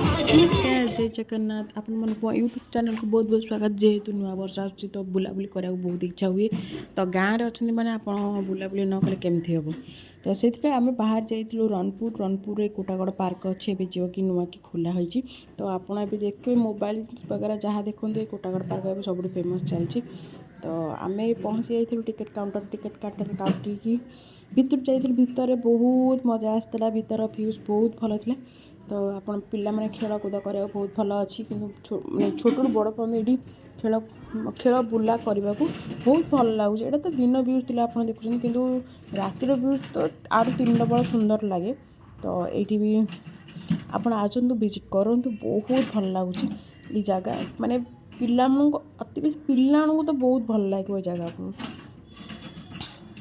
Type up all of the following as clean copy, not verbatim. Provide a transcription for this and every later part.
नमस्कार जय जगन्नाथ आपण मन यूट्यूब चैनल को बहुत बहुत स्वागत। जेहेतु नुआ वर्ष आसूँ तो बुलाबुली कराया बहुत इच्छा हुए तो गाँव में अच्छा मैंने आप बुलाबुली न कले केमती हम तो से आम बाहर जाइलु रनपुर कोटागड़ पार्क अच्छे जो कि नुआ कि खोला होती तो आपड़ भी देखिए मोबाइल वगैरह जहाँ देखते कोटागड़ पार्क सब फेमस चलती तो आम पहुँची जाइलु टिकेट काउंटर काटिकी भितर जाइलु भितर बहुत मजा आसला भितर भ्यूज बहुत भल था तो आपण पिला खेलकूद करा बहुत भल अच्छी कि छोटू बड़ पर्यटन ये खेल खेल बुला करने को बहुत भल लगुच। यहाँ तो दिन व्यूज थी आप देखुं कि रातिर व्यूज तो आर तीन डबल सुंदर लगे तो ये भी आपण आसतु विजिट करूँ बहुत भल लगुच ये जगह माने पिला अति बेस पिला तो बहुत भल लगे ये जगह को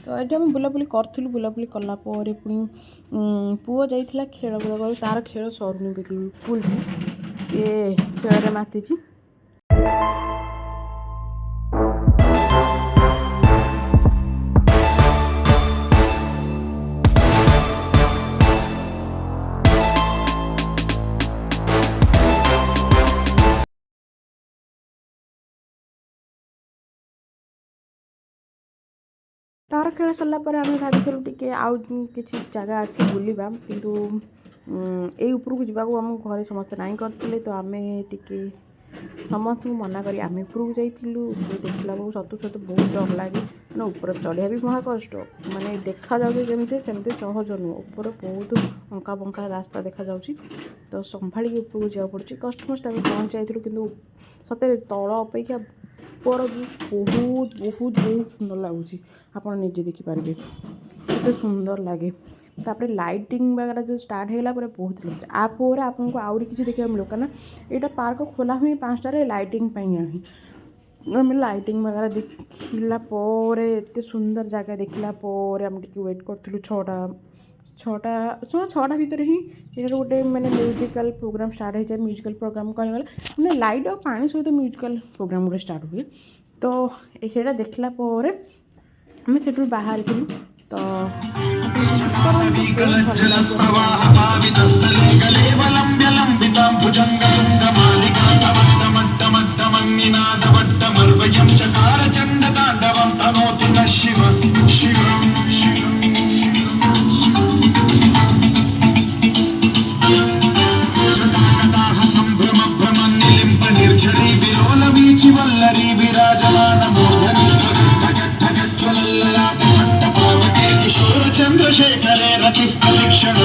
तो ये आम बुलाबुली करूँ बुलाबुली कलापर पुणी पुओ जाइला खेल कर तार खेल सरुनी बिल्कुल सी खेल माति तार खेल सरलापर आम भाई टे आउ कि जगह अच्छे बुलवा किंतु यही उपरक जावाक आम घर समस्त नाई करते तो आम टे समस्त मना करी आम उपरक जाइलु देखला बेलू सतु सतु बहुत डर लगे मैंने ऊपर चढ़िया भी महा कष्ट माने देखा जाऊँ जमती सेमती सहज नुह ऊपर बहुत अंका बंका रास्ता देखा जाऊँगी तो संभाल उपरक जावाक पड़े कष्ट मस्ट आम पहुँच जाइलु किंतु सतरे तल अपेक्षा ऊपर बहुत बहुत बहुत सुंदर लगुच आप निजे देखिपारे तो सुंदर लगे तापर लाइटिंग वगैरह जो स्टार्ट होगा बहुत लगे आपर आपको आउरी किसी देखा मिलो क्या यहाँ पार्क खोला हुई 5टार लाइटिंग आम लाइटिंग वगैरह देखलापर एत सुंदर जगह देखलापर आम टे वेट करूँ 6टा भितर ही ये गोटे मैंने म्यूजिकल प्रोग्राम स्टार्ट हो जाए म्यूजिकल प्रोग्राम कहगला मैंने लाइट और पानी सहित म्यूजिकल प्रोग्राम गोटे स्टार्ट हुए तो ये देखलापर आम से बाहर थी तो चंद्रशेखरे रति प्रशिक्षण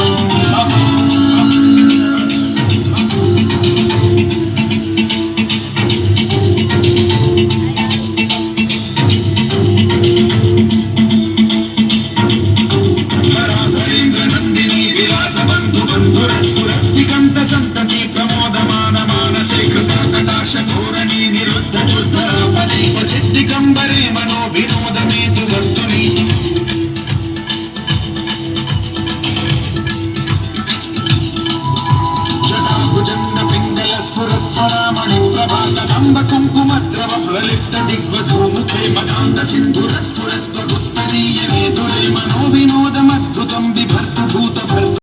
नंदिनी विलास बंधु बंधुर सुरतिकंठ संतति प्रमोदमान मानसे कृता कटाक्ष धोरणी निरुद्ध युद्ध पदैक चिद्दिगंबरे मनो विनोद मेतु वस्तुनि कुंकुमद्रव प्रलिप्त दिग्वधूमुखे मदान्त सिंधुरस्फुरत्